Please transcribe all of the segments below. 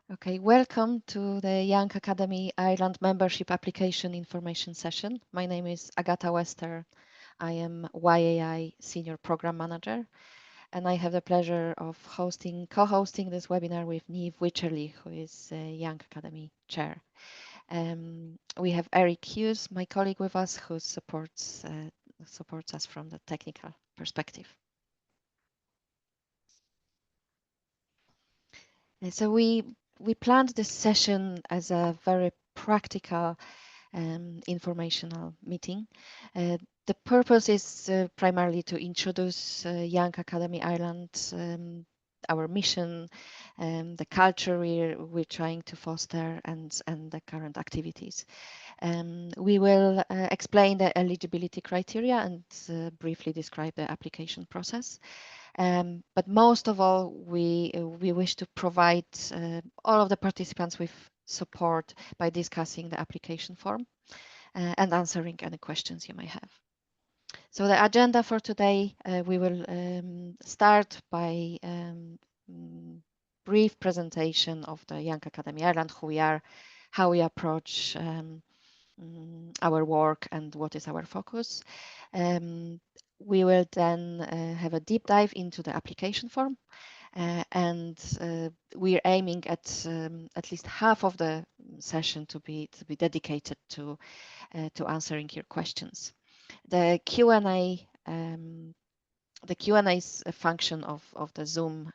Okay, welcome to the Young Academy Ireland Membership Application Information Session. My name is Agata Wester. I am YAI Senior Program Manager, and I have the pleasure of co-hosting this webinar with Niamh Wycherley, who is Young Academy Chair. We have Eric Hughes, my colleague, with us, who supports us from the technical perspective. So we planned this session as a very practical informational meeting. The purpose is primarily to introduce Young Academy Ireland, our mission, the culture we're trying to foster, and the current activities. We will explain the eligibility criteria and briefly describe the application process. But most of all, we wish to provide all of the participants with support by discussing the application form and answering any questions you may have. So the agenda for today, we will start by brief presentation of the Young Academy Ireland, who we are, how we approach our work and what is our focus. We will then have a deep dive into the application form, and we're aiming at least half of the session to be dedicated to answering your questions. The Q&A function of the Zoom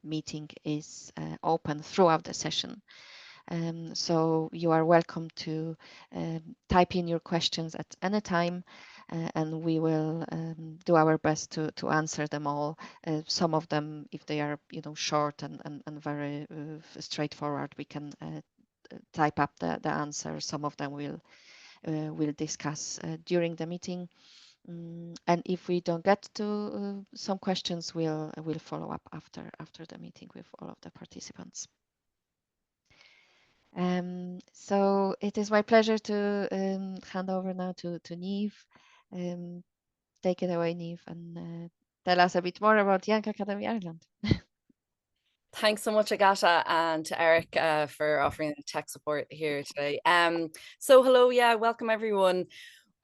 meeting is open throughout the session. So you are welcome to type in your questions at any time, and we will do our best to answer them all. Some of them, if they are short and very straightforward, we can type up the answer. Some of them we'll discuss during the meeting. And if we don't get to some questions, we'll follow up after the meeting with all of the participants. So it is my pleasure to hand over now to Niamh. Take it away, Niamh, and tell us a bit more about Young Academy Ireland. Thanks so much, Agata, and to Eric for offering the tech support here today. So hello, welcome everyone.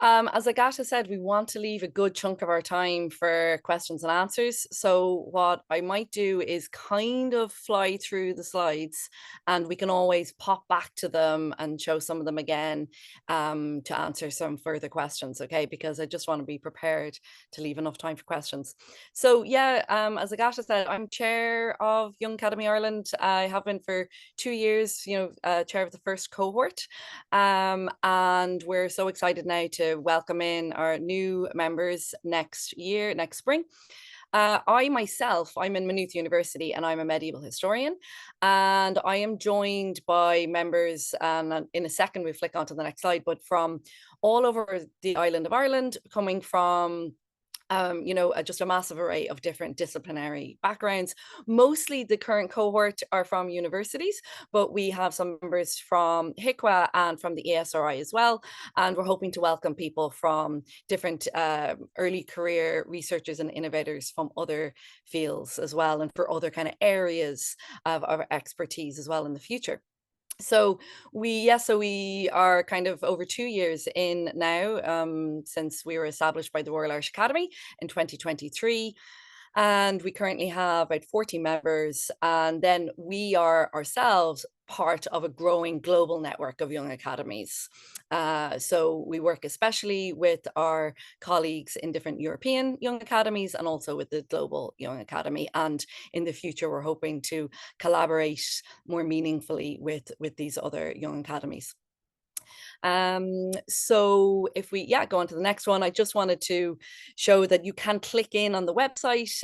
As Agata said, we want to leave a good chunk of our time for questions and answers. So what I might do is kind of fly through the slides, and we can always pop back to them and show some of them again to answer some further questions, okay? Because I just want to be prepared to leave enough time for questions. So as Agata said, I'm chair of Young Academy Ireland. I have been for 2 years, chair of the first cohort. And we're so excited now to welcome in our new members next spring. I'm in Maynooth University, and I'm a medieval historian, and I am joined by members, and in a second we'll flick onto the next slide, but from all over the island of Ireland, coming from just a massive array of different disciplinary backgrounds. Mostly the current cohort are from universities, but we have some members from HICWA and from the ESRI as well. And we're hoping to welcome people from different early career researchers and innovators from other fields as well, and for other kind of areas of our expertise as well in the future. So we are kind of over 2 years in now, since we were established by the Royal Irish Academy in 2023. And we currently have about 40 members. And then we are ourselves part of a growing global network of young academies. So we work especially with our colleagues in different European young academies and also with the global young academy. And in the future, we're hoping to collaborate more meaningfully with these other young academies. So if we go on to the next one, I just wanted to show that you can click in on the website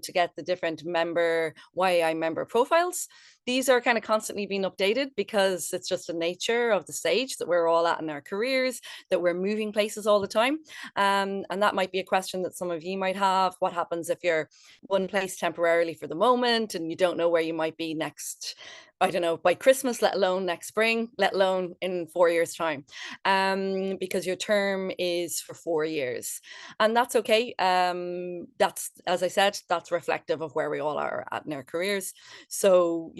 to get the different YAI member profiles. These are kind of constantly being updated because it's just the nature of the stage that we're all at in our careers, that we're moving places all the time. And that might be a question that some of you might have. What happens if you're one place temporarily for the moment and you don't know where you might be next, I don't know, by Christmas, let alone next spring, let alone in 4 years' time, because your term is for 4 years. And that's okay. That's, as I said, that's reflective of where we all are at in our careers. So,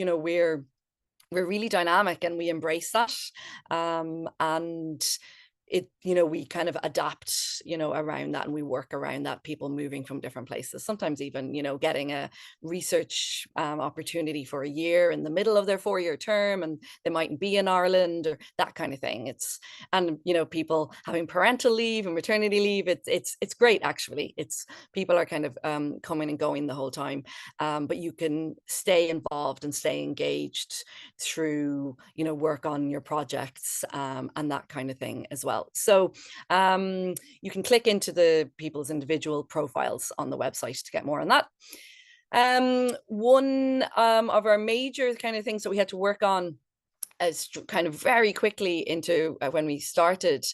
we're really dynamic and we embrace that. And it, we kind of adapt, around that, and we work around that, people moving from different places, sometimes even, getting a research opportunity for a year in the middle of their 4-year term, and they mightn't be in Ireland, or that kind of thing. And people having parental leave and maternity leave. It's great, actually. People are kind of coming and going the whole time, but you can stay involved and stay engaged through, work on your projects, and that kind of thing as well. So you can click into the people's individual profiles on the website to get more on that. One of our major kind of things that we had to work on as kind of very quickly into when we started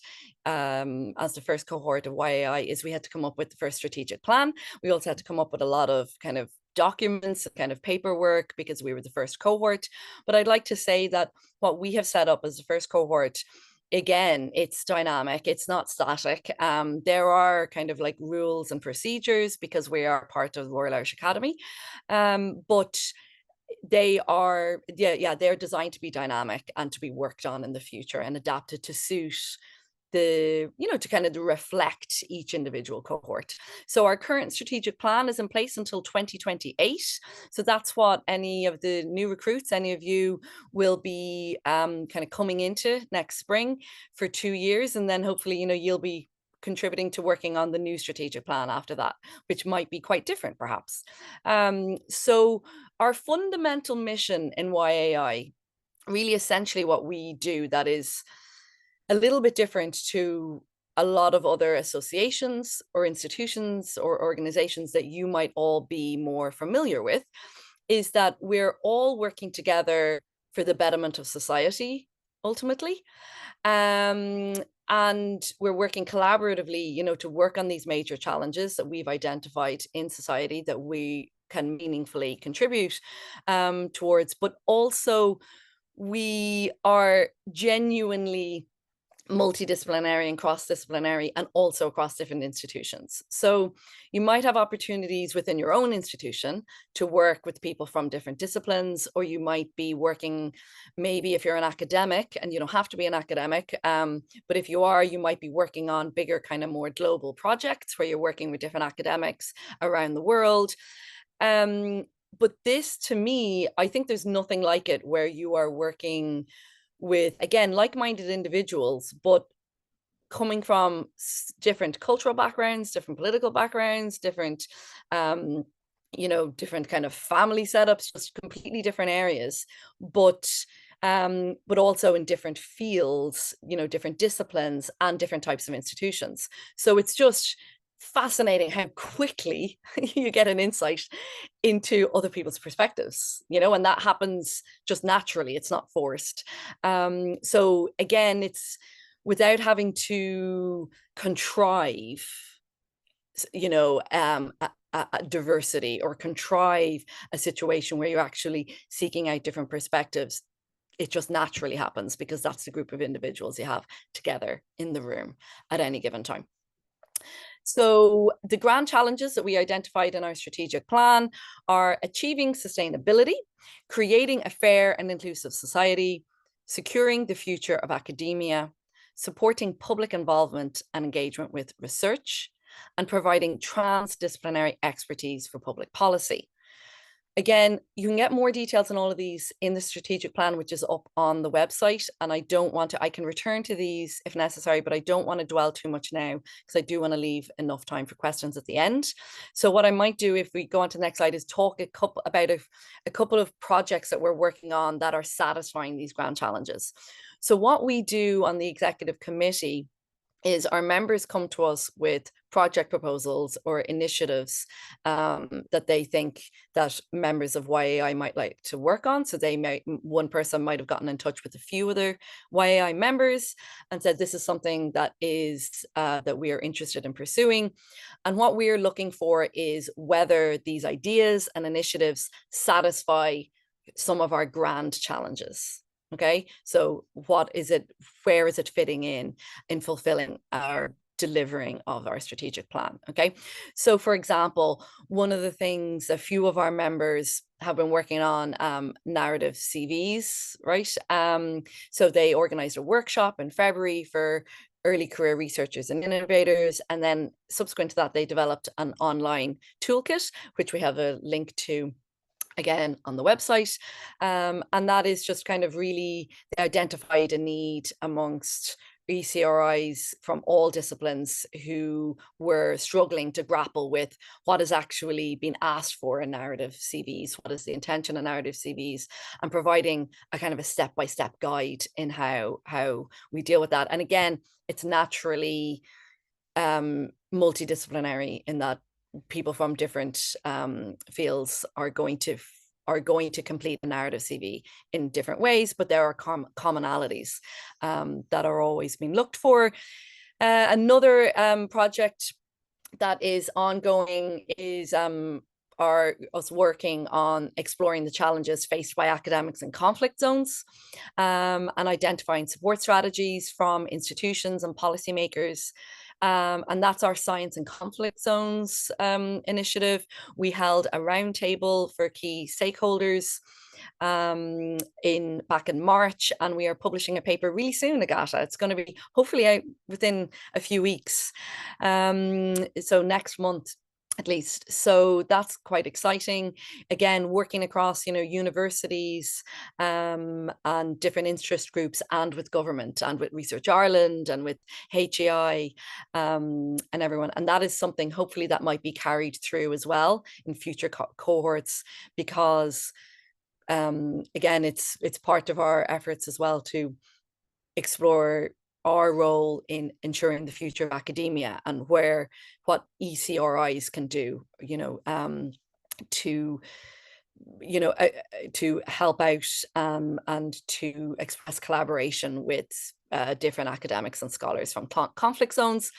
as the first cohort of YAI is we had to come up with the first strategic plan. We also had to come up with a lot of kind of documents, kind of paperwork, because we were the first cohort. But I'd like to say that what we have set up as the first cohort, again, it's dynamic, it's not static. There are kind of like rules and procedures because we are part of the Royal Irish Academy, but they are, they're designed to be dynamic and to be worked on in the future and adapted to suit to kind of reflect each individual cohort. So our current strategic plan is in place until 2028. So that's what any of the new recruits, any of you, will be kind of coming into next spring for 2 years. And then hopefully, you'll be contributing to working on the new strategic plan after that, which might be quite different perhaps. So our fundamental mission in YAI, really essentially what we do that is a little bit different to a lot of other associations or institutions or organizations that you might all be more familiar with, is that we're all working together for the betterment of society, ultimately. And we're working collaboratively, to work on these major challenges that we've identified in society that we can meaningfully contribute towards. But also, we are genuinely multidisciplinary and cross-disciplinary, and also across different institutions. So you might have opportunities within your own institution to work with people from different disciplines, or you might be working, maybe if you're an academic, and you don't have to be an academic, but if you are, you might be working on bigger kind of more global projects where you're working with different academics around the world. But this, to me, I think there's nothing like it, where you are working with, again, like-minded individuals, but coming from different cultural backgrounds, different political backgrounds, different, different kind of family setups, just completely different areas, but also in different fields, different disciplines and different types of institutions. So it's just fascinating how quickly you get an insight into other people's perspectives, and that happens just naturally. It's not forced. So again, it's without having to contrive, a diversity, or contrive a situation where you're actually seeking out different perspectives. It just naturally happens because that's the group of individuals you have together in the room at any given time. So the grand challenges that we identified in our strategic plan are achieving sustainability, creating a fair and inclusive society, securing the future of academia, supporting public involvement and engagement with research, and providing transdisciplinary expertise for public policy. Again, you can get more details on all of these in the strategic plan, which is up on the website. And I can return to these if necessary, but I don't want to dwell too much now, because I do want to leave enough time for questions at the end. So what I might do, if we go on to the next slide, is talk about a couple of projects that we're working on that are satisfying these grand challenges. So what we do on the executive committee is our members come to us with project proposals or initiatives that they think that members of YAI might like to work on. So one person might have gotten in touch with a few other YAI members and said, this is something that is that we are interested in pursuing. And what we're looking for is whether these ideas and initiatives satisfy some of our grand challenges. Okay, so what is it? Where is it fitting in fulfilling our delivering of our strategic plan. Okay, so for example, one of the things a few of our members have been working on narrative CVs, right? So they organized a workshop in February for early career researchers and innovators, and then subsequent to that they developed an online toolkit, which we have a link to again on the website, and that is just kind of really identified a need amongst ECRIs from all disciplines who were struggling to grapple with what has actually been asked for in narrative CVs, what is the intention of narrative CVs, and providing a kind of a step-by-step guide in how we deal with that. And again, it's naturally multidisciplinary in that people from different fields are going to complete the narrative CV in different ways, but there are commonalities that are always being looked for. Another project that is ongoing is us working on exploring the challenges faced by academics in conflict zones, and identifying support strategies from institutions and policymakers. And that's our Science and Conflict Zones initiative. We held a roundtable for key stakeholders back in March, and we are publishing a paper really soon, Agata. It's going to be hopefully out within a few weeks. So next month at least. So that's quite exciting. Again, working across, universities and different interest groups, and with government, and with Research Ireland, and with HAI, and everyone. And that is something hopefully that might be carried through as well in future cohorts, because again, it's part of our efforts as well to explore our role in ensuring the future of academia, and what ECRIs can do, to help out and to express collaboration with different academics and scholars from conflict zones.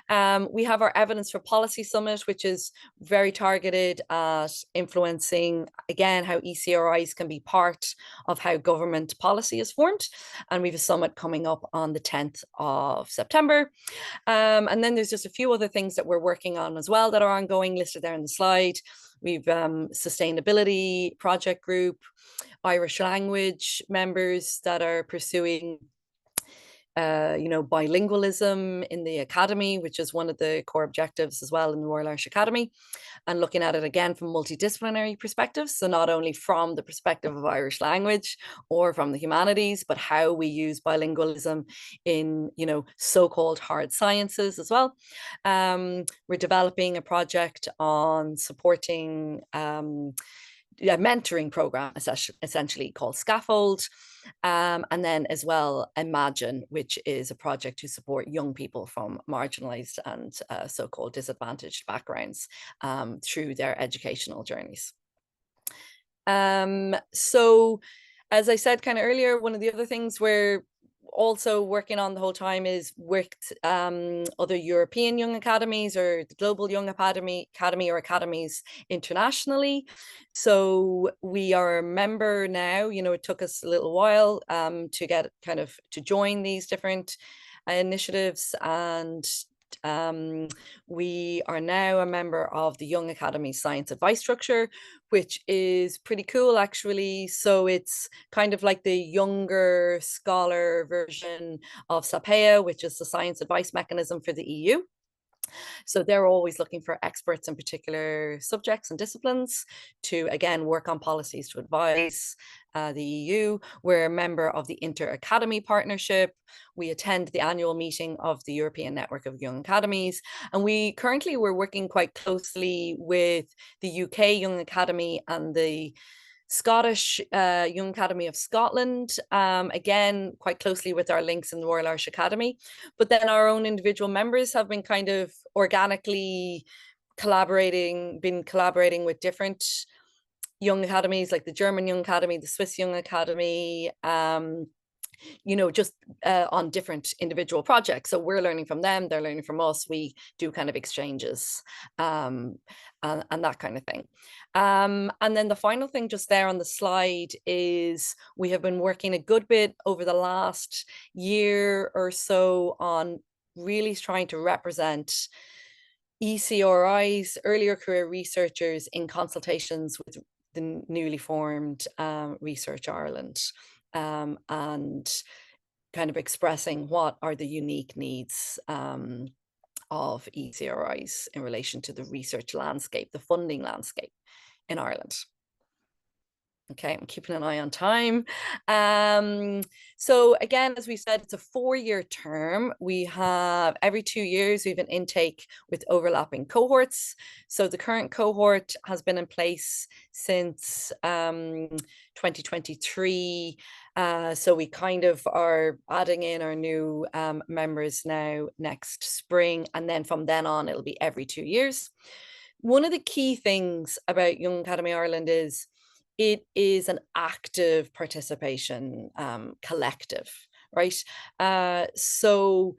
We have our Evidence for Policy Summit, which is very targeted at influencing, again, how ECRIs can be part of how government policy is formed. And we have a summit coming up on the 10th of September. And then there's just a few other things that we're working on as well that are ongoing, listed there in the slide. We've sustainability project group, Irish language members that are pursuing bilingualism in the academy, which is one of the core objectives as well in the Royal Irish Academy, and looking at it again from multidisciplinary perspectives. So not only from the perspective of Irish language or from the humanities, but how we use bilingualism in, so-called hard sciences as well. We're developing a project on supporting a mentoring program, essentially called Scaffold. And then as well, Imagine, which is a project to support young people from marginalized and so-called disadvantaged backgrounds through their educational journeys. So as I said kind of earlier, one of the other things we're also working on the whole time is with other European young academies, or the global young academy or academies internationally. So we are a member now. It took us a little while to get to join these different initiatives, and we are now a member of the Young Academy Science Advice Structure, which is pretty cool actually. So it's kind of like the younger scholar version of SAPEA, which is the science advice mechanism for the EU. So they're always looking for experts in particular subjects and disciplines to, again, work on policies to advise the EU. We're a member of the Inter-Academy Partnership. We attend the annual meeting of the European Network of Young Academies. And we're working quite closely with the UK Young Academy and the Scottish Young Academy of Scotland, again, quite closely with our links in the Royal Irish Academy. But then our own individual members have been kind of organically collaborating with different young academies, like the German Young Academy, the Swiss Young Academy, just on different individual projects. So we're learning from them, they're learning from us. We do kind of exchanges and that kind of thing. And then the final thing just there on the slide is we have been working a good bit over the last year or so on really trying to represent ECRIs, earlier career researchers, in consultations with the newly formed Research Ireland, and kind of expressing what are the unique needs of ECRIs in relation to the research landscape, the funding landscape in Ireland. Okay, I'm keeping an eye on time. So again, as we said, it's a 4-year term. We have every 2 years, we have an intake with overlapping cohorts. So the current cohort has been in place since 2023. So we kind of are adding in our new members now next spring. And then from then on, it'll be every 2 years. One of the key things about Young Academy Ireland is it is an active participation collective, right? So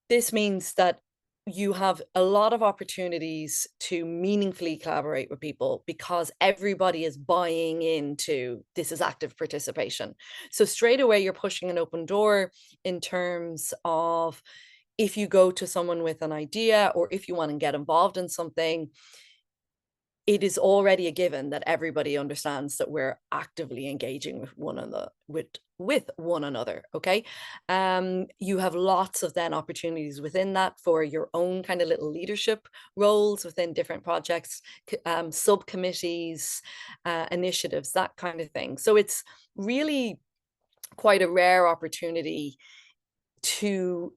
this means that you have a lot of opportunities to meaningfully collaborate with people because everybody is buying into this is active participation. So straight away, you're pushing an open door in terms of if you go to someone with an idea or if you want to get involved in something, it is already a given that everybody understands that we're actively engaging with one another, with one another. Okay. You have lots of then opportunities within that for your own kind of little leadership roles within different projects, subcommittees, initiatives, that kind of thing. So it's really quite a rare opportunity to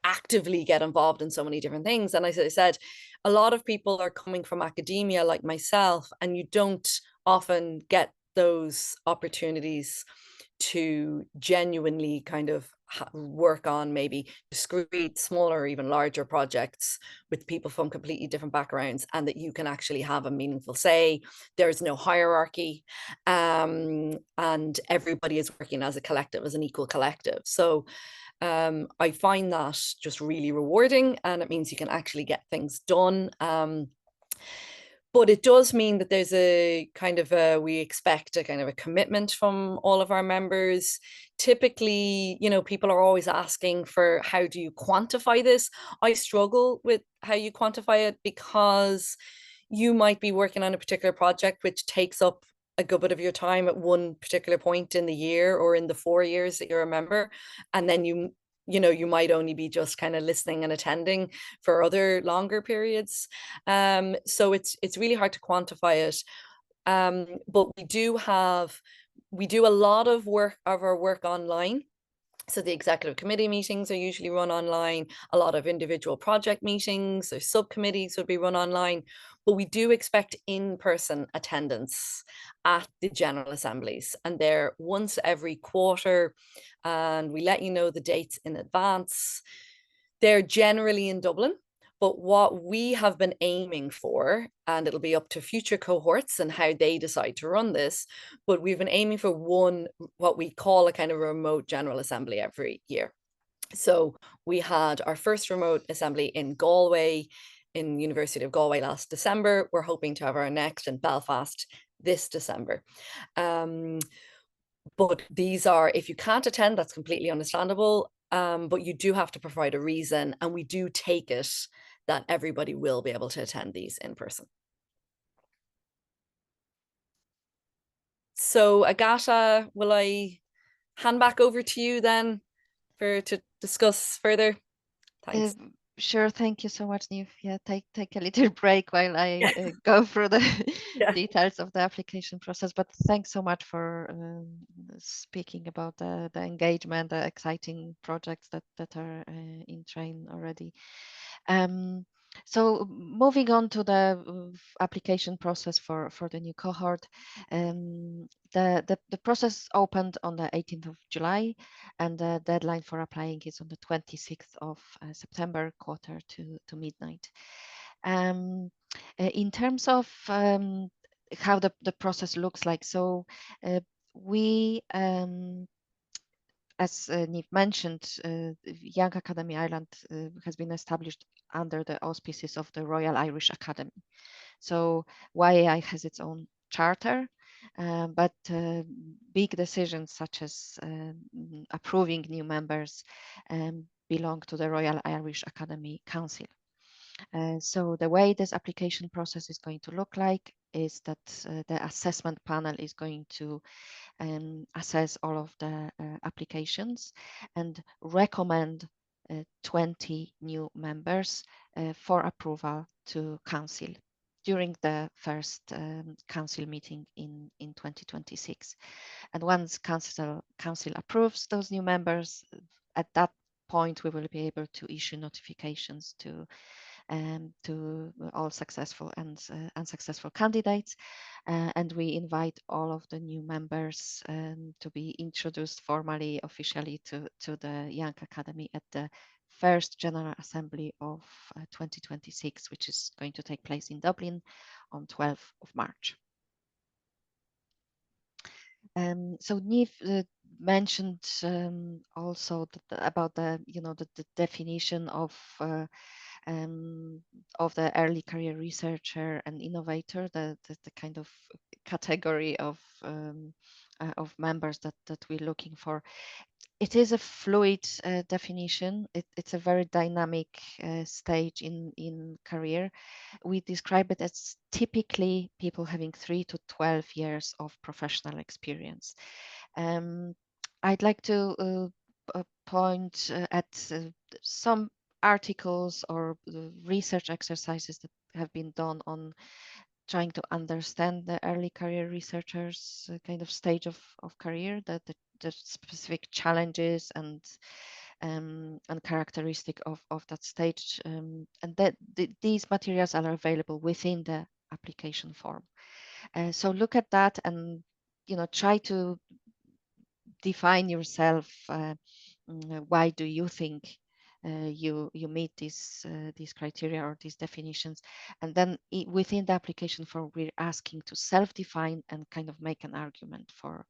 actively get involved in so many different things. And as I said, a lot of people are coming from academia like myself, and you don't often get those opportunities to genuinely kind of work on maybe discrete, smaller, or even larger projects with people from completely different backgrounds, and that you can actually have a meaningful say. There's no hierarchy, and everybody is working as a collective, as an equal collective. So I find that just really rewarding, and it means you can actually get things done. But it does mean that there's a kind of we expect a kind of a commitment from all of our members. Typically, people are always asking for how do you quantify this? I struggle with how you quantify it because you might be working on a particular project which takes up a good bit of your time at one particular point in the year or in the 4 years that you're a member, and then you might only be just kind of listening and attending for other longer periods. So it's really hard to quantify it. But we do a lot of our work online. So the executive committee meetings are usually run online. A lot of individual project meetings or subcommittees would be run online. But we do expect in-person attendance at the general assemblies. And they're once every quarter. And we let you know the dates in advance. They're generally in Dublin. But what we have been aiming for, and it'll be up to future cohorts and how they decide to run this, but we've been aiming for one, what we call a kind of remote general assembly every year. So we had our first remote assembly in Galway, in University of Galway last December. We're hoping to have our next in Belfast this December. But these are, if you can't attend, that's completely understandable. But you do have to provide a reason, and we do take it that everybody will be able to attend these in person. So Agata, will I hand back over to you then to discuss further? Thanks. Sure, thank you so much, Niamh. Yeah, take a little break while I go through the details of the application process. But thanks so much for speaking about the engagement, the exciting projects that are in train already. So moving on to the application process for the new cohort, the process opened on the 18th of July, and the deadline for applying is on the 26th of September, quarter to midnight. In terms of how the process looks like, so we as Niamh mentioned, Young Academy Ireland has been established under the auspices of the Royal Irish Academy. So YAI has its own charter, but big decisions such as approving new members, belong to the Royal Irish Academy Council. So the way this application process is going to look like is that the assessment panel is going to assess all of the applications and recommend 20 new members for approval to council during the first council meeting in 2026. And once council approves those new members, at that point we will be able to issue notifications to all successful and unsuccessful candidates. And we invite all of the new members to be introduced formally, officially to the Young Academy at the first General Assembly of 2026, which is going to take place in Dublin on 12th of March. So Niamh mentioned also about the definition of the early career researcher and innovator, the kind of category of members that we're looking for. It is a fluid definition. It's a very dynamic stage in career. We describe it as typically people having 3 to 12 years of professional experience. I'd like to point at some articles or research exercises that have been done on trying to understand the early career researchers kind of stage of career, the specific challenges and characteristic of that stage, and that these materials are available within the application form. So look at that and try to define yourself. Why do you think you meet these criteria or these definitions? And then within the application form, we're asking to self-define and kind of make an argument for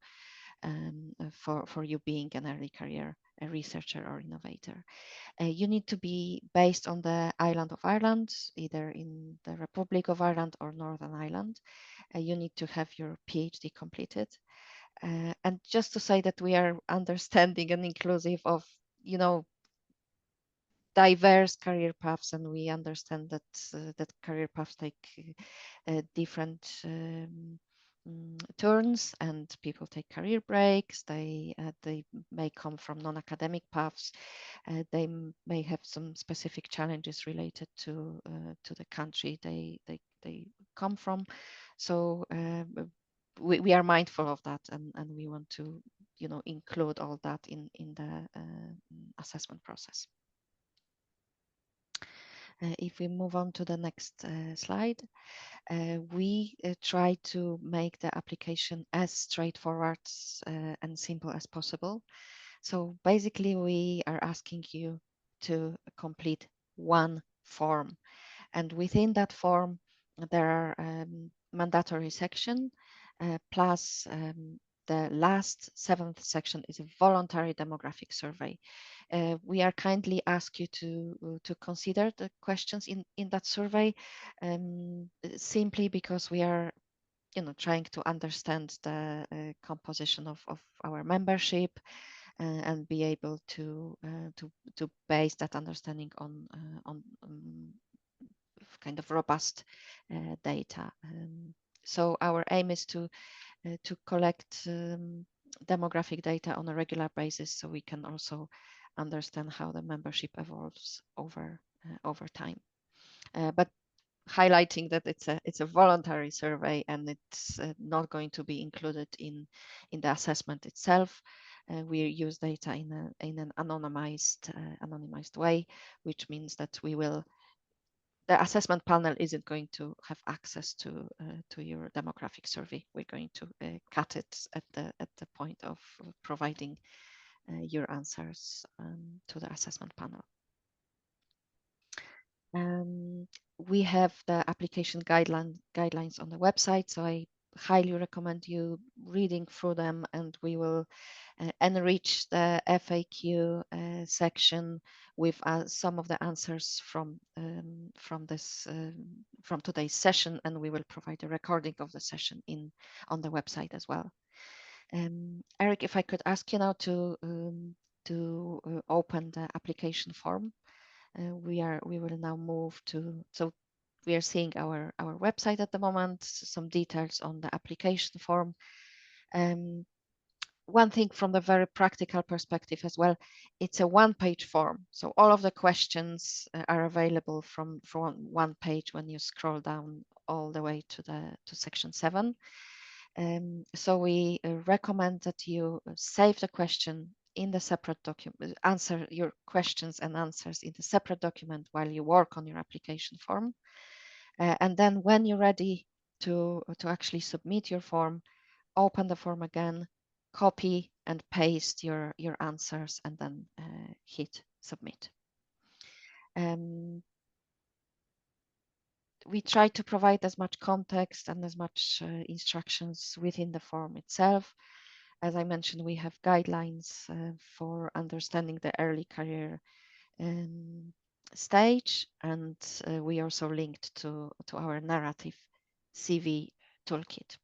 you being an early career researcher or innovator. You need to be based on the island of Ireland, either in the Republic of Ireland or Northern Ireland. You need to have your PhD completed. And just to say that we are understanding and inclusive of, diverse career paths, and we understand that career paths take different turns, and people take career breaks. They may come from non-academic paths. They may have some specific challenges related to the country they come from. So we are mindful of that, and we want to include all that in the assessment process. If we move on to the next slide, we try to make the application as straightforward and simple as possible. So basically, we are asking you to complete one form, and within that form, there are mandatory section plus the last 7th section is a voluntary demographic survey. We are kindly ask you to consider the questions in that survey, simply because we are trying to understand the composition of our membership and be able to base that understanding on kind of robust data. So our aim is to collect demographic data on a regular basis, so we can also understand how the membership evolves over time. But highlighting that it's a voluntary survey, and it's not going to be included in the assessment itself. We use data in an anonymized way, which means that the assessment panel isn't going to have access to your demographic survey. We're going to cut it at the point of providing your answers to the assessment panel. We have the application guidelines on the website, so I highly recommend you reading through them, and we will enrich the FAQ section with some of the answers from today's session, and we will provide a recording of the session on the website as well. Eric, if I could ask you now to to open the application form. We will now move to, so we are seeing our website at the moment, some details on the application form. One thing from the very practical perspective as well, it's a one-page form. So all of the questions are available from one page when you scroll down all the way to section 7. So we recommend that you save the question in the separate document, answer your questions and answers in the separate document while you work on your application form. And then when you're ready to actually submit your form, open the form again, copy and paste your answers, and then hit submit. We try to provide as much context and as much instructions within the form itself. As I mentioned, we have guidelines for understanding the early career stage, and we also linked to our narrative CV toolkit.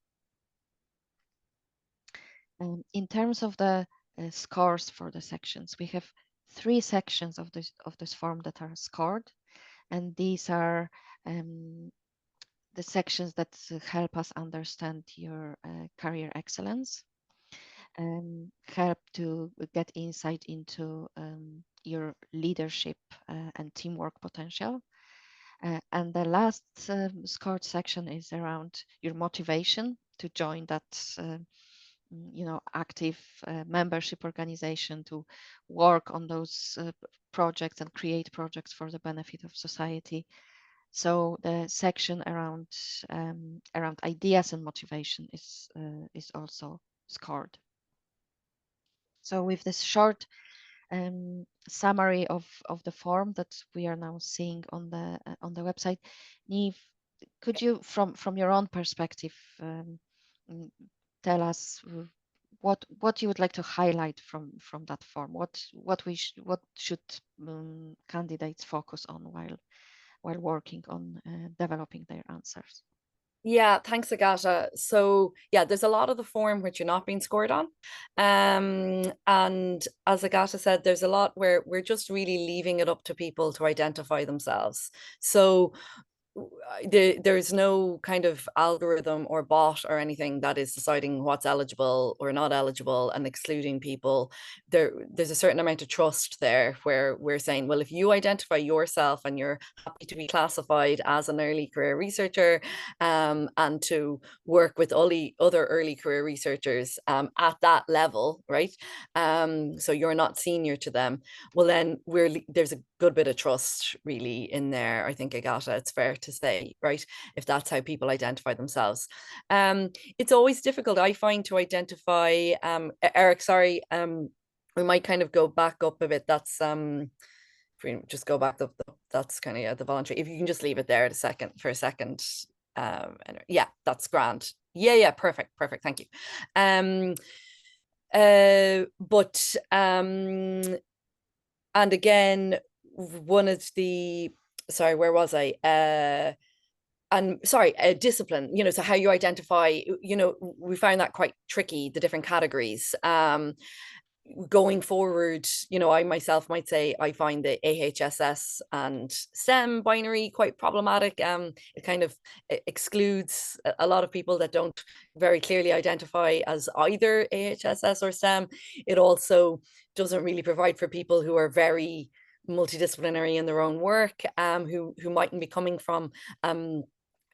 In terms of the scores for the sections, we have 3 sections of this form that are scored, and these are the sections that help us understand your career excellence, help to get insight into your leadership and teamwork potential. And the last scored section is around your motivation to join that active membership organization, to work on those projects and create projects for the benefit of society. So the section around ideas and motivation is also scored. So with this short summary of the form that we are now seeing on the website, Niamh, could you, from your own perspective, tell us what you would like to highlight from that form? What should candidates focus on while working on developing their answers? Yeah, thanks, Agata. So yeah, there's a lot of the form which you're not being scored on. And as Agata said, there's a lot where we're just really leaving it up to people to identify themselves. So there's no kind of algorithm or bot or anything that is deciding what's eligible or not eligible and excluding people. There's a certain amount of trust there where we're saying, well, if you identify yourself and you're happy to be classified as an early career researcher and to work with other early career researchers at that level, right? So you're not senior to them. Well, then there's a good bit of trust really in there, I think, Agata, it's fair to say, right? If that's how people identify themselves. It's always difficult, I find, to identify, Eric, sorry, we might kind of go back up a bit. That's if we just go back up, that's kind of the voluntary. If you can just leave it there for a second. Yeah, that's grand. Yeah, perfect. Thank you. And again, one of the, sorry, where was I? Discipline, so how you identify, we found that quite tricky, the different categories. Going forward, I myself might say I find the AHSS and STEM binary quite problematic. It kind of excludes a lot of people that don't very clearly identify as either AHSS or STEM. It also doesn't really provide for people who are very multidisciplinary in their own work, who mightn't be coming from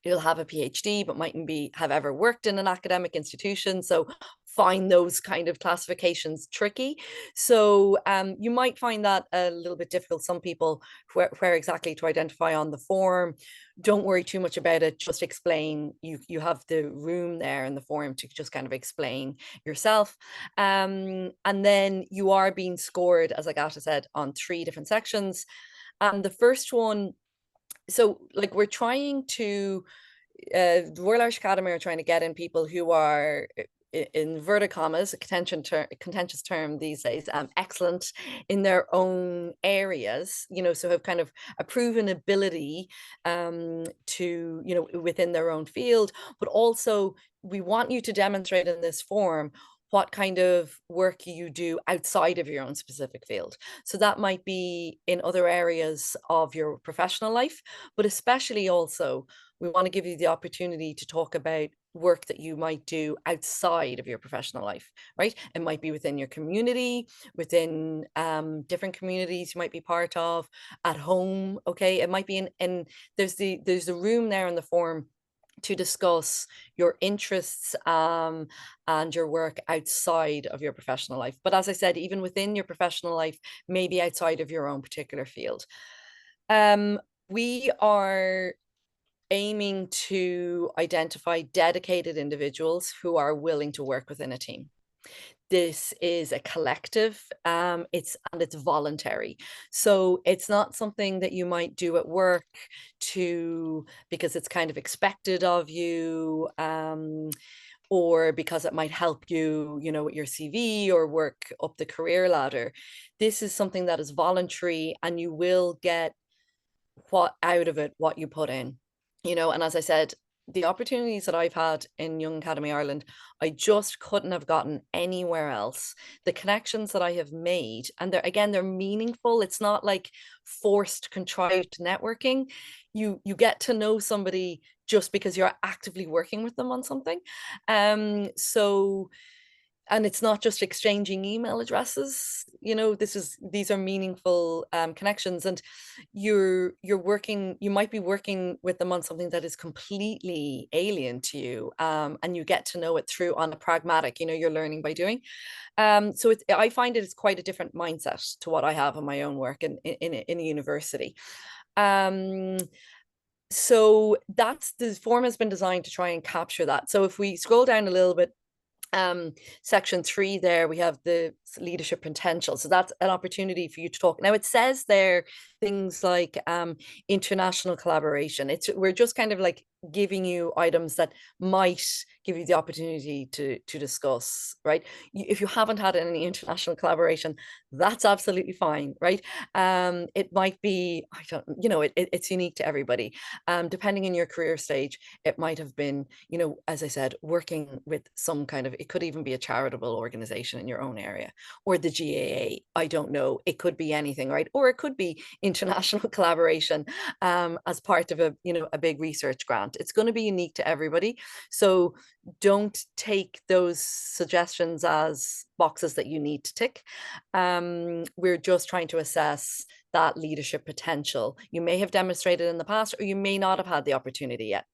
you'll have a PhD but mightn't have ever worked in an academic institution, so find those kind of classifications tricky. So you might find that a little bit difficult. Some people, where exactly to identify on the form, don't worry too much about it, just explain. You have the room there in the form to just kind of explain yourself. And then you are being scored, as Agata said, on 3 different sections. And the first one, so like we're trying to, the Royal Irish Academy are trying to get in people who are, in inverted commas, a contentious term these days, excellent in their own areas, so have kind of a proven ability to, within their own field. But also we want you to demonstrate in this form what kind of work you do outside of your own specific field. So that might be in other areas of your professional life, but especially also we want to give you the opportunity to talk about work that you might do outside of your professional life, right? It might be within your community, within different communities you might be part of, at home, okay? It might be in there's the room there in the form to discuss your interests and your work outside of your professional life. But as I said, even within your professional life, maybe outside of your own particular field. We are aiming to identify dedicated individuals who are willing to work within a team. This is a collective, it's voluntary. So it's not something that you might do at work because it's kind of expected of you, or because it might help you, with your CV or work up the career ladder. This is something that is voluntary, and you will get out of it what you put in. And as I said, the opportunities that I've had in Young Academy Ireland, I just couldn't have gotten anywhere else. The connections that I have made, and they're meaningful. It's not like forced, contrived networking. You get to know somebody just because you're actively working with them on something. And it's not just exchanging email addresses. These are meaningful connections, and you might be working with them on something that is completely alien to you, and you get to know it through on a pragmatic, you're learning by doing. So I find it's quite a different mindset to what I have in my own work in a university. So the form has been designed to try and capture that. So if we scroll down a little bit, section 3 there, we have the leadership potential. So that's an opportunity for you to talk. Now it says there things like international collaboration. We're just kind of like giving you items that might give you the opportunity to discuss, right? If you haven't had any international collaboration, that's absolutely fine, right? It might be, it's unique to everybody. Depending on your career stage, it might have been, as I said, working with some kind of, it could even be a charitable organization in your own area, or the GAA. I don't know. It could be anything, right? Or it could be international collaboration as part of a big research grant. It's going to be unique to everybody. So don't take those suggestions as boxes that you need to tick. We're just trying to assess that leadership potential. You may have demonstrated in the past, or you may not have had the opportunity yet.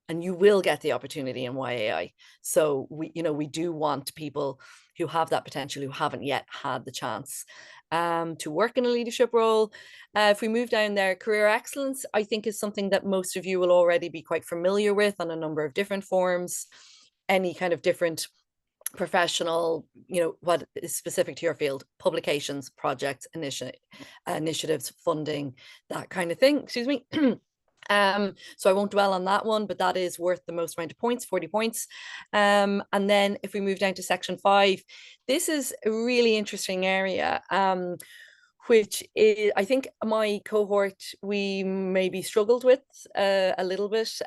And you will get the opportunity in YAI. So we do want people who have that potential, who haven't yet had the chance to work in a leadership role. If we move down there, career excellence, I think, is something that most of you will already be quite familiar with on a number of different forms. Any kind of different professional, what is specific to your field, publications, projects, initiatives, funding, that kind of thing. Excuse me. So I won't dwell on that one, but that is worth the most amount of points, 40 points. And then if we move down to section 5, this is a really interesting area, which is, I think my cohort, we maybe struggled with a little bit.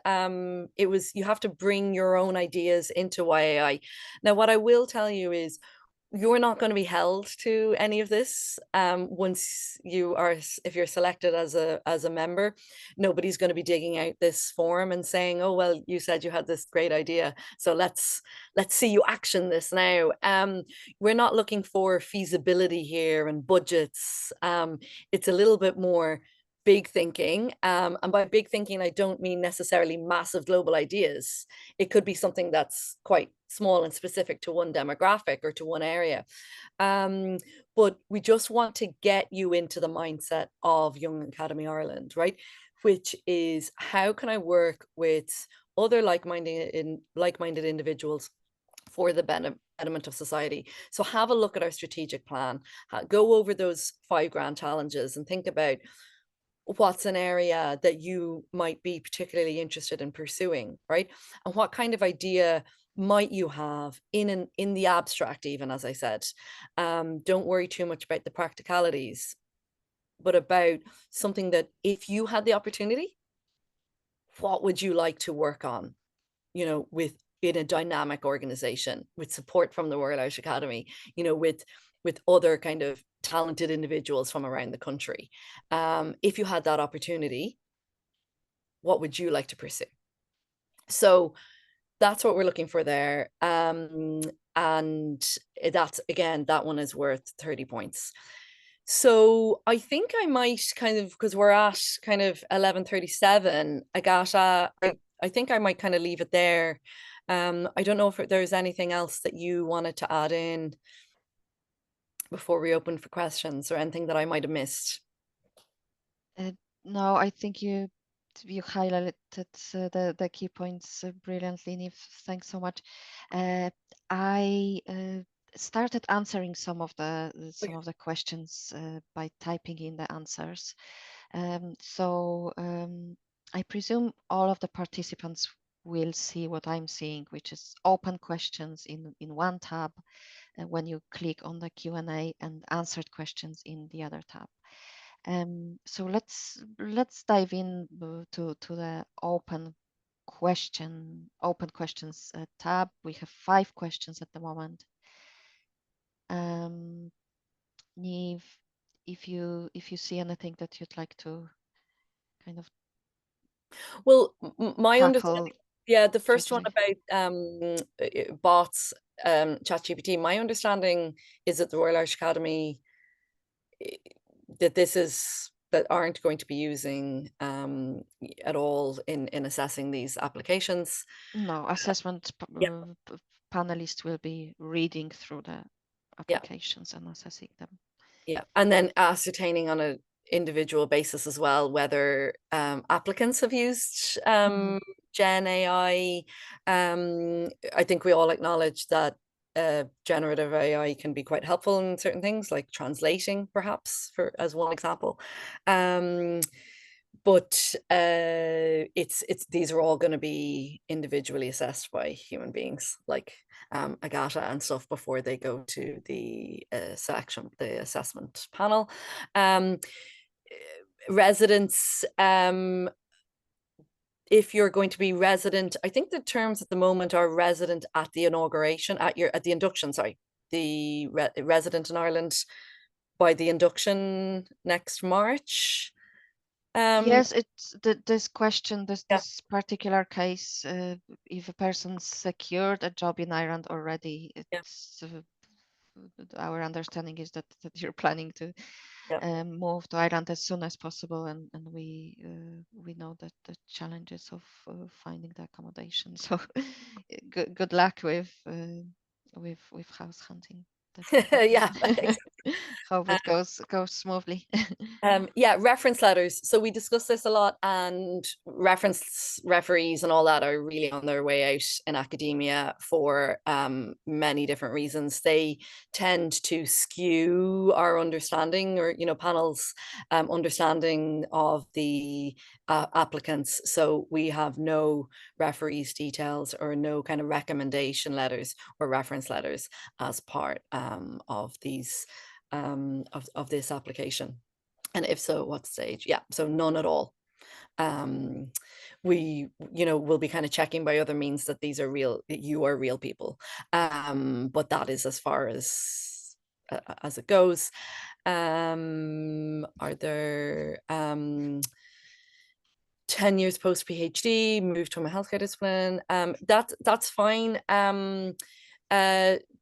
It was, you have to bring your own ideas into YAI. Now, what I will tell you is, you're not going to be held to any of this once if you're selected as a member. Nobody's going to be digging out this form and saying, oh, well, you said you had this great idea, so let's see you action this now. We're not looking for feasibility here and budgets. It's a little bit more big thinking, and by big thinking, I don't mean necessarily massive global ideas. It could be something that's quite small and specific to one demographic or to one area. But we just want to get you into the mindset of Young Academy Ireland, right? Which is, how can I work with other like-minded individuals for the betterment of society? So have a look at our strategic plan, go over those 5 grand challenges, and think about what's an area that you might be particularly interested in pursuing, right? And what kind of idea might you have in the abstract, even, as I said. Don't worry too much about the practicalities, but about something that, if you had the opportunity, what would you like to work on, with in a dynamic organization with support from the Royal Irish Academy, you know, with other kind of talented individuals from around the country. If you had that opportunity, what would you like to pursue? So that's what we're looking for there. And that's, again, that one is worth 30 points. So I think I might kind of, because we're at kind of 11:37, Agata, I think I might kind of leave it there. I don't know if there's anything else that you wanted to add in before we open for questions, or anything that I might have missed. No, I think you highlighted the key points brilliantly, Niamh. Thanks so much. I started answering some of the questions by typing in the answers. So I presume all of the participants will see what I'm seeing, which is open questions in one tab when you click on the Q&A, and answered questions in the other tab. So let's dive in to the open questions tab. We have 5 questions at the moment. Niamh, if you see anything that you'd like to kind of Well, my tackle. understanding, yeah, the first one about bots, ChatGPT, my understanding is that the Royal Irish Academy, that aren't going to be using at all in assessing these applications. No, assessment Yeah. panelists will be reading through the Yeah. applications and assessing them. Yeah, and then ascertaining on an individual basis as well whether applicants have used Gen AI. I think we all acknowledge that generative AI can be quite helpful in certain things, like translating, perhaps, for as one example. But it's these are all going to be individually assessed by human beings, like Agata and stuff, before they go to the the assessment panel. Residents, if you're going to be resident, I think the terms at the moment are resident at the inauguration, at the induction, sorry, the resident in Ireland by the induction next March. Yes, it's this question, Yeah. this particular case, if a person secured a job in Ireland already, it's our understanding is that you're planning to move to Ireland as soon as possible, and we know that the challenges of finding the accommodation. So good luck with house hunting. Yeah, Hope it goes smoothly. Yeah, reference letters. So we discuss this a lot, and reference referees and all that are really on their way out in academia for many different reasons. They tend to skew our understanding, or panels understanding of the applicants. So we have no referees details or no kind of recommendation letters or reference letters as part of these of this application. And if so, what stage? Yeah, so none at all. We, will be kind of checking by other means that these are real, that you are real people. But that is as far as it goes. Are there 10 years post PhD, moved from a healthcare discipline? That's fine.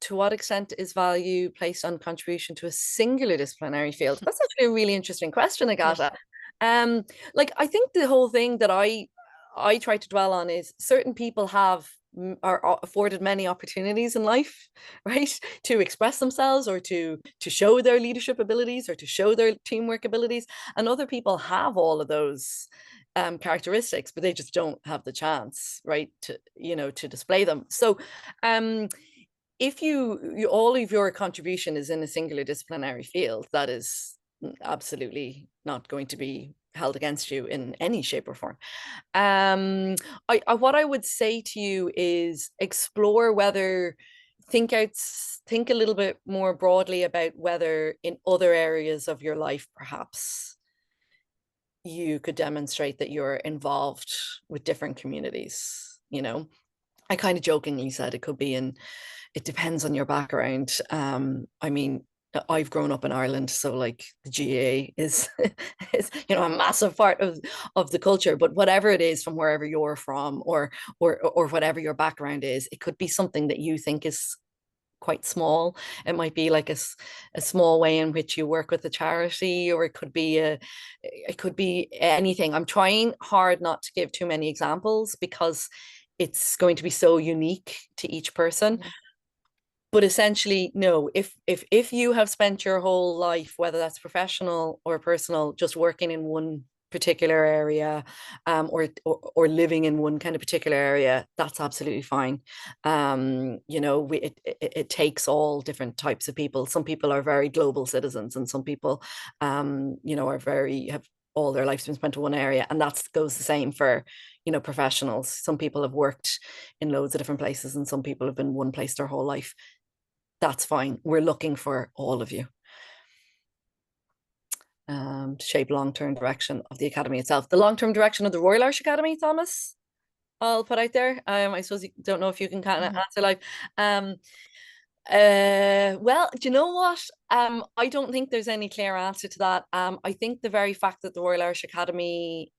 To what extent is value placed on contribution to a singular disciplinary field? That's actually a really interesting question, Agata. Yes. Like, I think the whole thing that I try to dwell on is certain people are afforded many opportunities in life, right, to express themselves, or to show their leadership abilities, or to show their teamwork abilities, and other people have all of those characteristics, but they just don't have the chance, right, to display them. So if all of your contribution is in a singular disciplinary field, that is absolutely not going to be held against you in any shape or form. What I would say to you is explore whether, think a little bit more broadly about whether in other areas of your life, perhaps, you could demonstrate that you're involved with different communities, I kind of jokingly said it could be it depends on your background. I mean, I've grown up in Ireland, so like the GAA is is a massive part of the culture. But whatever it is from wherever you're from, or whatever your background is, it could be something that you think is quite small. It might be like a small way in which you work with a charity, or it could be anything. I'm trying hard not to give too many examples because it's going to be so unique to each person. Yeah. But essentially, no, if you have spent your whole life, whether that's professional or personal, just working in one particular area, or living in one kind of particular area, that's absolutely fine. It takes all different types of people. Some people are very global citizens, and some people have all their lives been spent in one area, and that goes the same for professionals. Some people have worked in loads of different places, and some people have been one place their whole life. That's fine. We're looking for all of you to shape long-term direction of the Academy itself. The long-term direction of the Royal Irish Academy, Thomas, I'll put out there. I suppose you don't know if you can kind of answer like, well, do you know what? I don't think there's any clear answer to that. I think the very fact that the Royal Irish Academy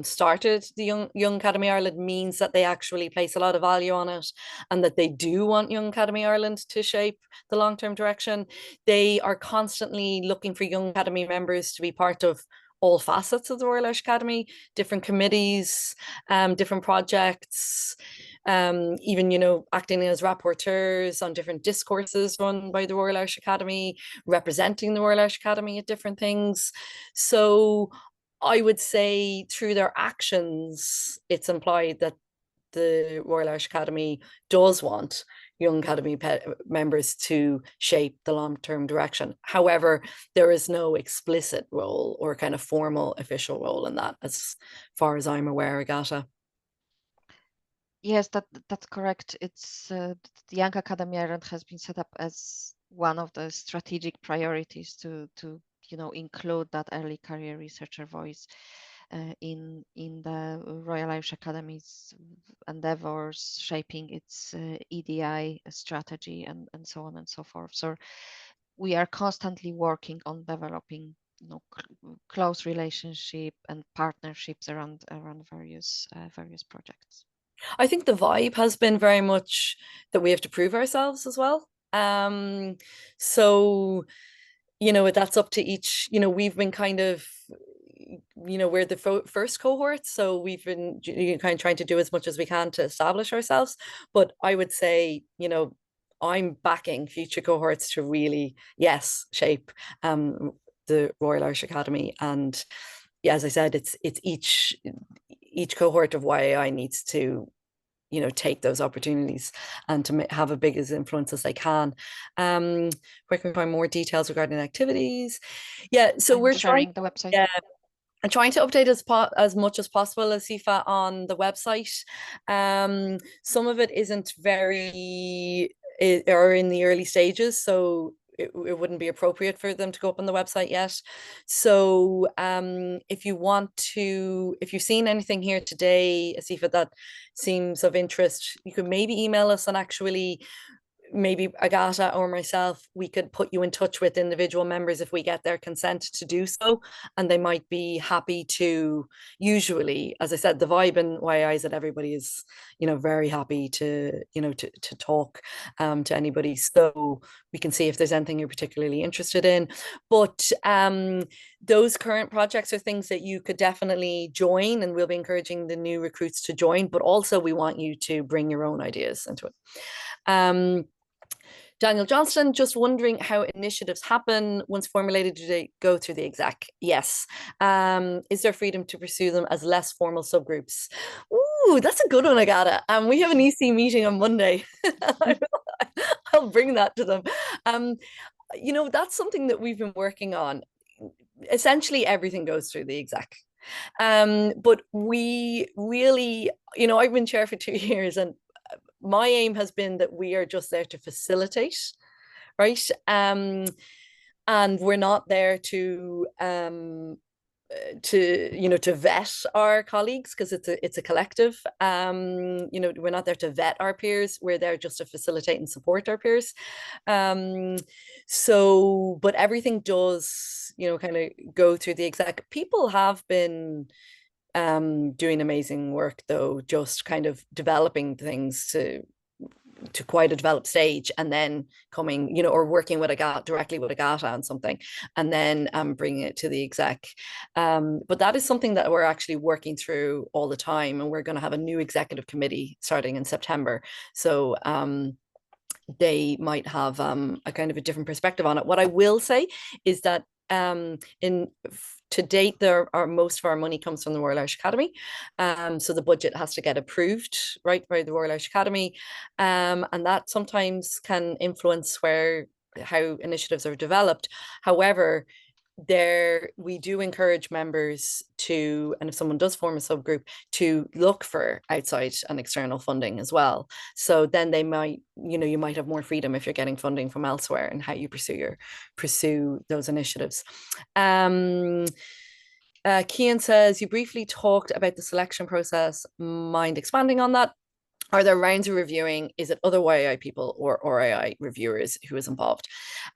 started the Young Academy Ireland means that they actually place a lot of value on it, and that they do want Young Academy Ireland to shape the long-term direction. They are constantly looking for Young Academy members to be part of all facets of the Royal Irish Academy, different committees, different projects, even, acting as rapporteurs on different discourses run by the Royal Irish Academy, representing the Royal Irish Academy at different things. So I would say through their actions, it's implied that the Royal Irish Academy does want Young Academy members to shape the long-term direction. However, there is no explicit role or kind of formal official role in that, as far as I'm aware, Agata. Yes, that's correct. It's the Young Academy Ireland has been set up as one of the strategic priorities to include that early career researcher voice in the Royal Irish Academy's endeavors, shaping its EDI strategy and so on and so forth. So we are constantly working on developing close relationship and partnerships around various projects. I think the vibe has been very much that we have to prove ourselves as well. So that's up to each. We've been kind of, we're the first cohort, so we've been kind of trying to do as much as we can to establish ourselves. But I would say, I'm backing future cohorts to really, yes, shape the Royal Irish Academy. And yeah, as I said, it's each cohort of YAI needs to take those opportunities and to have a big as influence as they can. Where can we find more details regarding activities? Yeah, so we're sharing the website. Yeah, and trying to update as much as possible, Asifa, on the website. Some of it isn't or in the early stages, so it wouldn't be appropriate for them to go up on the website yet. So if you've seen anything here today, Asifa, that seems of interest, you could maybe email us, and actually maybe Agata or myself, we could put you in touch with individual members if we get their consent to do so, and they might be happy to. Usually, as I said, the vibe in YI is that everybody is very happy to to talk to anybody, so we can see if there's anything you're particularly interested in. But those current projects are things that you could definitely join, and we'll be encouraging the new recruits to join, but also we want you to bring your own ideas into it. Daniel Johnston, just wondering how initiatives happen once formulated. Do they go through the exec? Yes. Is there freedom to pursue them as less formal subgroups? Ooh, that's a good one, Agata. We have an EC meeting on Monday. I'll bring that to them. That's something that we've been working on. Essentially, everything goes through the exec. But we really, I've been chair for 2 years, and my aim has been that we are just there to facilitate, right? And we're not there to to vet our colleagues, because it's a collective. We're not there to vet our peers, we're there just to facilitate and support our peers. But everything does kind of go through the exec. People have been doing amazing work, though, just kind of developing things to quite a developed stage, and then coming, or working with directly with a GATA on something, and then bringing it to the exec. But that is something that we're actually working through all the time, and we're going to have a new executive committee starting in September. So they might have a kind of a different perspective on it. What I will say is that to date, most of our money comes from the Royal Irish Academy. So the budget has to get approved, right, by the Royal Irish Academy. And that sometimes can influence how initiatives are developed. However, we do encourage members to, and if someone does form a subgroup, to look for outside and external funding as well. So then you might have more freedom if you're getting funding from elsewhere, and how you pursue those initiatives. Kian says, you briefly talked about the selection process. Mind expanding on that? Are there rounds of reviewing? Is it other YAI people or RAI reviewers who is involved?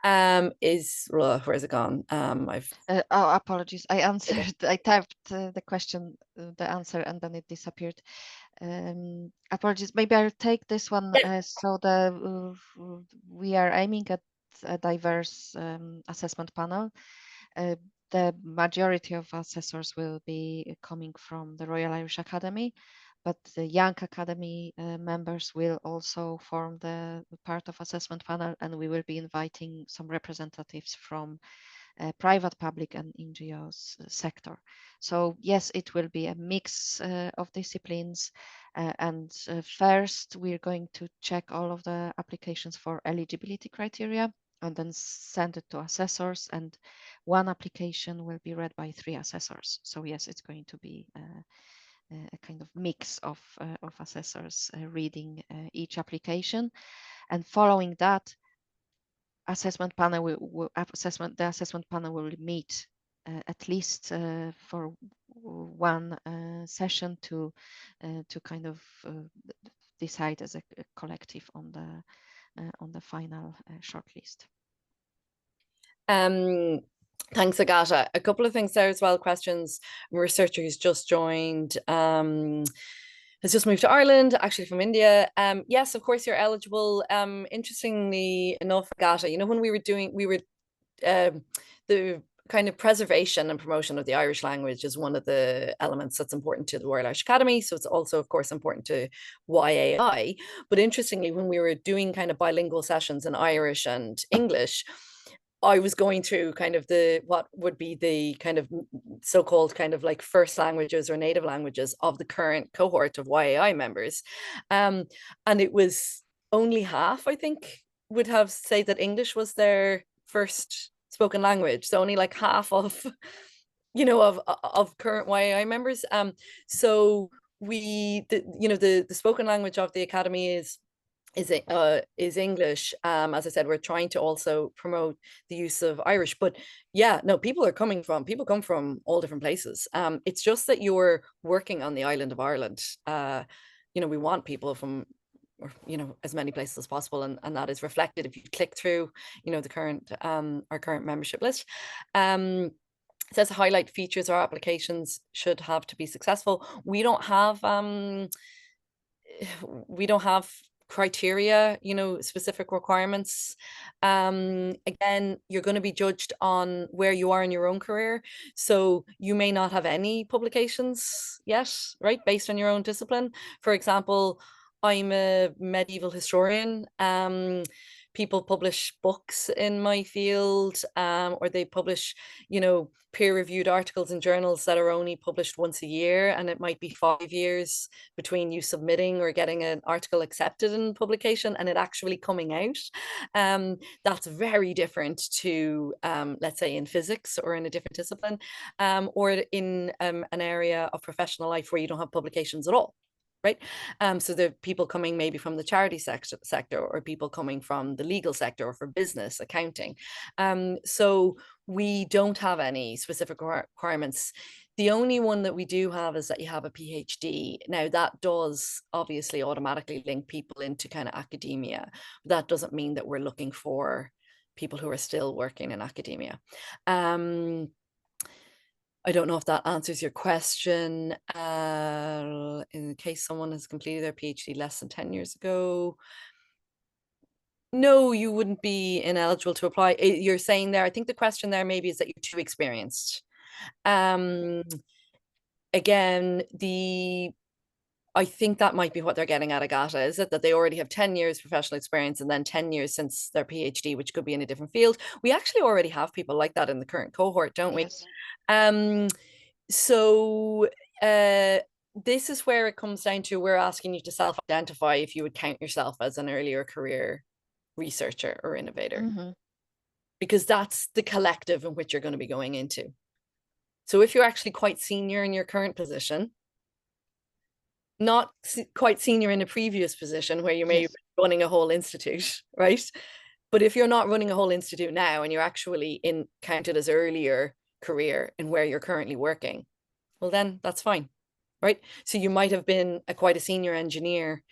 Where's it gone? Apologies. I answered. I typed the question, the answer, and then it disappeared. Apologies. Maybe I'll take this one. We are aiming at a diverse assessment panel. The majority of assessors will be coming from the Royal Irish Academy, but the Young Academy members will also form the part of assessment panel, and we will be inviting some representatives from private, public, and NGOs sector. So yes, it will be a mix of disciplines. First, we're going to check all of the applications for eligibility criteria, and then send it to assessors, and one application will be read by 3 assessors. So yes, it's going to be a kind of mix of assessors reading each application. And following that, the assessment panel will meet at least for one session to kind of decide as a collective on the final shortlist. Thanks, Agata. A couple of things there as well. Questions. A researcher who's just joined has just moved to Ireland, actually from India. Yes, of course, you're eligible. Interestingly enough, Agata, when the kind of preservation and promotion of the Irish language is one of the elements that's important to the Royal Irish Academy. So it's also, of course, important to YAI. But interestingly, when we were doing kind of bilingual sessions in Irish and English, I was going through kind of what would be the kind of so-called kind of like first languages or native languages of the current cohort of YAI members. And it was only half, I think, would have said that English was their first spoken language. So only like half of, of current YAI members. So the spoken language of the Academy is English. As I said, we're trying to also promote the use of Irish, but yeah, no, people come from all different places. It's just that you're working on the island of Ireland. We want people from as many places as possible, and that is reflected if you click through the current our current membership list. It says highlight features our applications should have to be successful. We don't have criteria, specific requirements. Again, you're going to be judged on where you are in your own career. So you may not have any publications yet, right, based on your own discipline. For example, I'm a medieval historian. People publish books in my field, or they publish, peer-reviewed articles in journals that are only published once a year, and it might be 5 years between you submitting or getting an article accepted in publication and it actually coming out. That's very different to, let's say, in physics or in a different discipline, or in an area of professional life where you don't have publications at all. right? So the people coming maybe from the charity sector, or people coming from the legal sector, or for business, accounting. So we don't have any specific requirements. The only one that we do have is that you have a PhD. Now, that does obviously automatically link people into kind of academia. That doesn't mean that we're looking for people who are still working in academia. I don't know if that answers your question. In case someone has completed their PhD less than 10 years ago, no, you wouldn't be ineligible to apply. You're saying there, I think the question there maybe is that you're too experienced. Again, I think that might be what they're getting at, Agata, is it that they already have 10 years professional experience and then 10 years since their PhD, which could be in a different field. We actually already have people like that in the current cohort, don't we? Yes. So this is where it comes down to, we're asking you to self-identify if you would count yourself as an earlier career researcher or innovator, because that's the collective in which you're going to be going into. So if you're actually quite senior in your current position, not quite senior in a previous position where you may be running a whole institute, right? But if you're not running a whole institute now and you're actually counted as earlier career in where you're currently working, well, then that's fine, right? So you might have been quite a senior engineer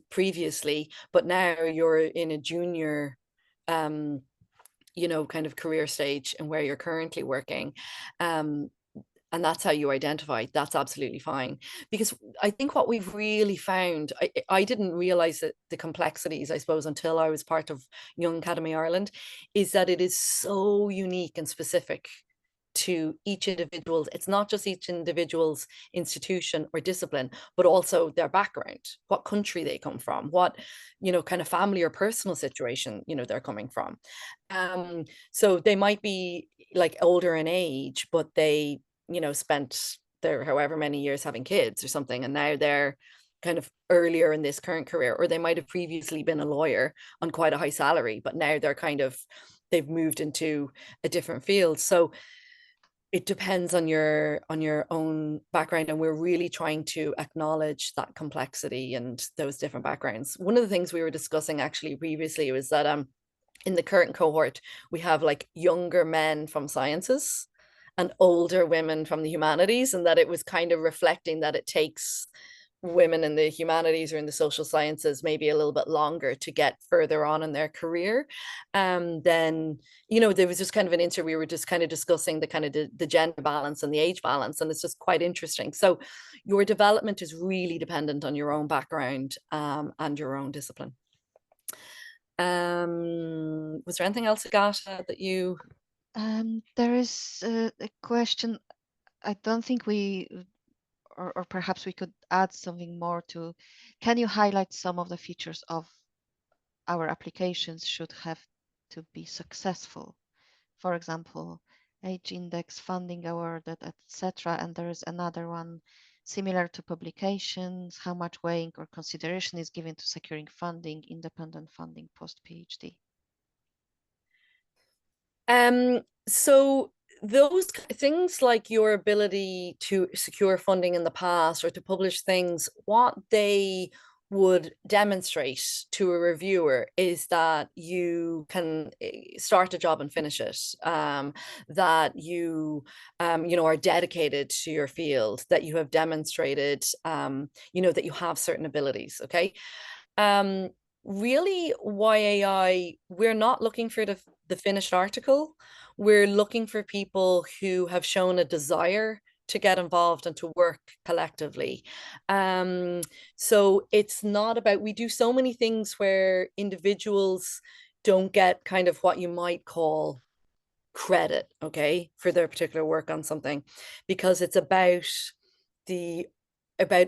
previously, but now you're in a junior kind of career stage and where you're currently working. And that's how you identify. That's absolutely fine. Because I think what we've really found, I didn't realize that the complexities, I suppose, until I was part of Young Academy Ireland, is that it is so unique and specific to each individual's. It's not just each individual's institution or discipline, but also their background, what country they come from, what, kind of family or personal situation, they're coming from. So they might be like older in age, but they spent their however many years having kids or something, and now they're kind of earlier in this current career, or they might have previously been a lawyer on quite a high salary, but now they've moved into a different field. So it depends on your own background, and we're really trying to acknowledge that complexity and those different backgrounds. One of the things we were discussing actually previously was that in the current cohort we have like younger men from sciences and older women from the humanities, and that it was kind of reflecting that it takes women in the humanities or in the social sciences maybe a little bit longer to get further on in their career. Then, there was just kind of an we were just kind of discussing the kind of the gender balance and the age balance, and it's just quite interesting. So your development is really dependent on your own background and your own discipline. Was there anything else, Agata, that you... There is a question. I don't think or perhaps we could add something more to, can you highlight some of the features of our applications should have to be successful? For example, age index, funding awarded, etc. And there is another one similar to publications, how much weighing or consideration is given to securing funding, independent funding post-PhD. So those things, like your ability to secure funding in the past or to publish things, what they would demonstrate to a reviewer is that you can start a job and finish it, that you are dedicated to your field, that you have demonstrated that you have certain abilities. Okay. Really, YAI, we're not looking for the finished article. We're looking for people who have shown a desire to get involved and to work collectively. So it's not about, we do so many things where individuals don't get kind of what you might call credit, okay, for their particular work on something, because it's about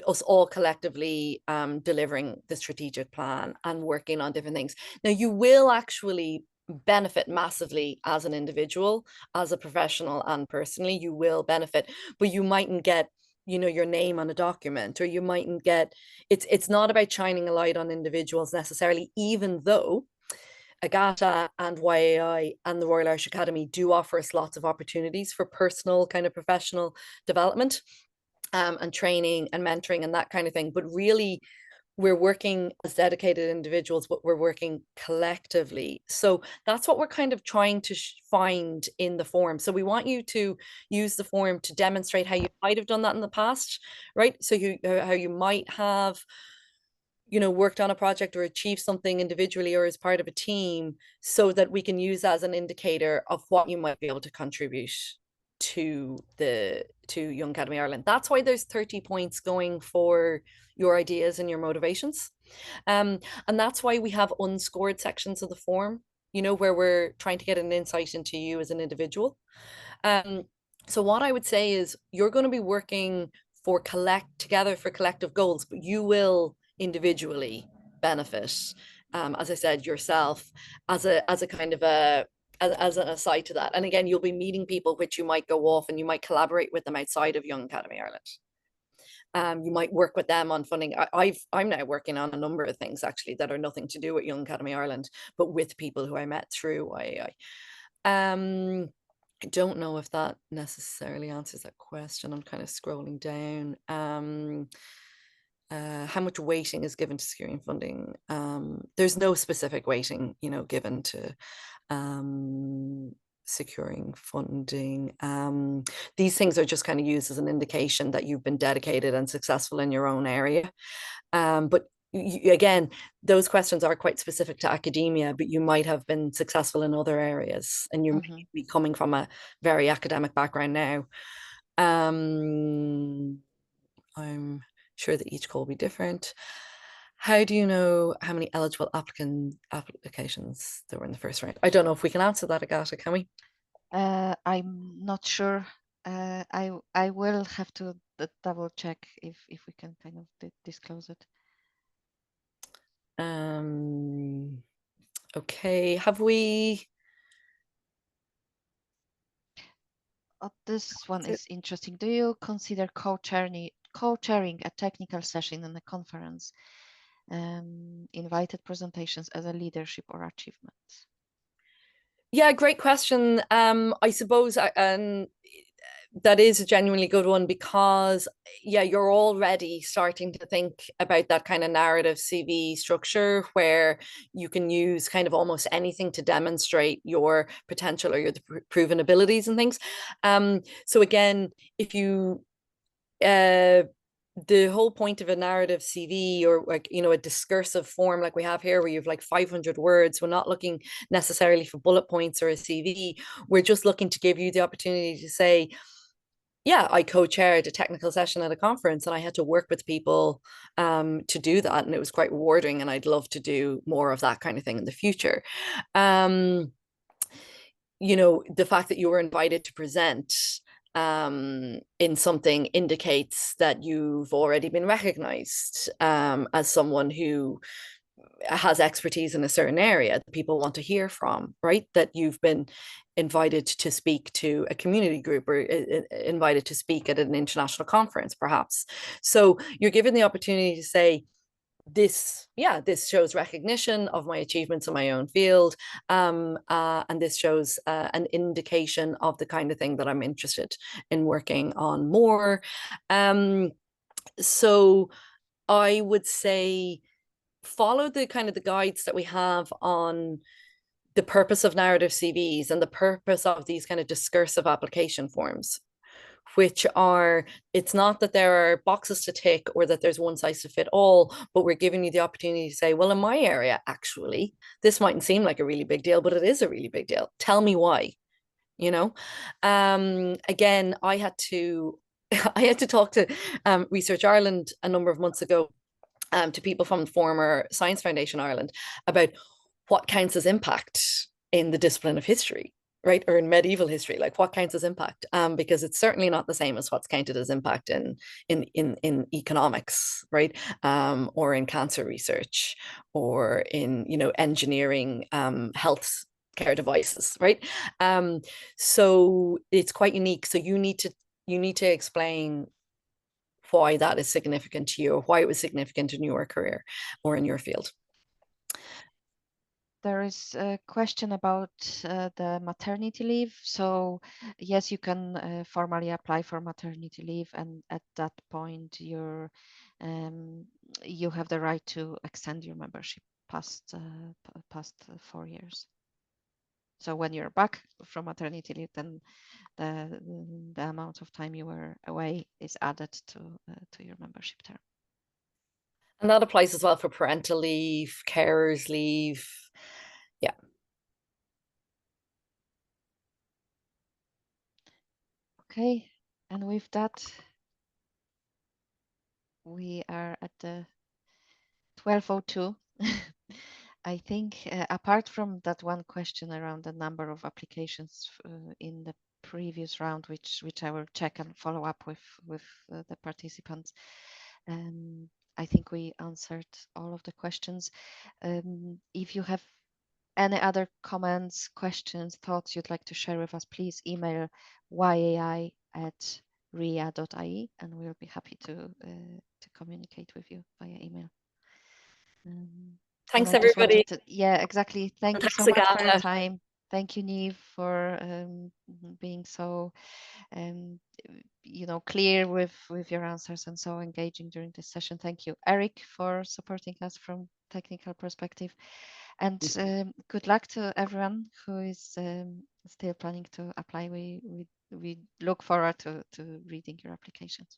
us all collectively delivering the strategic plan and working on different things. Now, you will actually benefit massively as an individual, as a professional, and personally, you will benefit, but you mightn't get your name on a document, or you mightn't get, it's not about shining a light on individuals necessarily, even though Agata and YAI and the Royal Irish Academy do offer us lots of opportunities for personal kind of professional development. and training and mentoring and that kind of thing. But really, we're working as dedicated individuals, but we're working collectively. So that's what we're kind of trying to find in the forum. So we want you to use the forum to demonstrate how you might have done that in the past, right? So how you might have, worked on a project or achieved something individually or as part of a team, so that we can use that as an indicator of what you might be able to contribute to Young Academy Ireland. That's why there's 30 points going for your ideas and your motivations. And that's why we have unscored sections of the form, where we're trying to get an insight into you as an individual. So what I would say is you're going to be working together for collective goals, but you will individually benefit, as I said, yourself as a kind of as an aside to that. And again, you'll be meeting people which you might go off and you might collaborate with them outside of Young Academy Ireland. You might work with them on funding. I'm now working on a number of things actually that are nothing to do with Young Academy Ireland, but with people who I met through YAI. I don't know if that necessarily answers that question. I'm kind of scrolling down. How much weighting is given to securing funding? There's no specific weighting, given to securing funding. These things are just kind of used as an indication that you've been dedicated and successful in your own area. But again, those questions are quite specific to academia, but you might have been successful in other areas, and you might be coming from a very academic background now. I'm sure that each call will be different. How do you know how many eligible applications there were in the first round? I don't know if we can answer that, Agata, can we? I'm not sure. I will have to double check if we can kind of disclose it. Okay, have we? This one is interesting. Do you consider co-chairing a technical session in a conference, invited presentations as a leadership or achievement? Yeah, great question. I suppose that is a genuinely good one, because you're already starting to think about that kind of narrative CV structure where you can use kind of almost anything to demonstrate your potential or your proven abilities and things. So again, if you the whole point of a narrative CV, or a discursive form like we have here, where you have like 500 words, we're not looking necessarily for bullet points or a CV. We're just looking to give you the opportunity to say, yeah, I co-chaired a technical session at a conference and I had to work with people to do that. And it was quite rewarding. And I'd love to do more of that kind of thing in the future. The fact that you were invited to present in something indicates that you've already been recognized as someone who has expertise in a certain area that people want to hear from, right? That you've been invited to speak to a community group, or invited to speak at an international conference, perhaps. So you're given the opportunity to say, this shows recognition of my achievements in my own field, and this shows an indication of the kind of thing that I'm interested in working on more. So I would say follow the kind of the guides that we have on the purpose of narrative CVs and the purpose of these kind of discursive application forms, which are, it's not that there are boxes to tick or that there's one size to fit all, but we're giving you the opportunity to say, well, in my area, actually, this mightn't seem like a really big deal, but it is a really big deal. Tell me why, Again, I had to talk to Research Ireland a number of months ago, to people from the former Science Foundation Ireland, about what counts as impact in the discipline of history, right? Or in medieval history, like what counts as impact? Because it's certainly not the same as what's counted as impact in economics, right? Or in cancer research, or in engineering, health care devices, right? So it's quite unique. So you need to explain why that is significant to you, or why it was significant in your career or in your field. There is a question about the maternity leave. So yes, you can formally apply for maternity leave, and at that point, you have the right to extend your membership past 4 years. So when you're back from maternity leave, then the amount of time you were away is added to your membership term. And that applies as well for parental leave, carers leave. Yeah. Okay, and with that, we are at the 12:02. I think apart from that one question around the number of applications in the previous round, which I will check and follow up with the participants, I think we answered all of the questions. If you have any other comments, questions, thoughts you'd like to share with us, please email yai@ria.ie, and we'll be happy to communicate with you via email. And Thanks, I just everybody. wanted to, yeah, exactly. Thank you so Thanks, much for your Agatha. time. Thank you, Neve, for being so, clear with your answers and so engaging during this session. Thank you, Eric, for supporting us from technical perspective. And good luck to everyone who is still planning to apply. We look forward to reading your applications.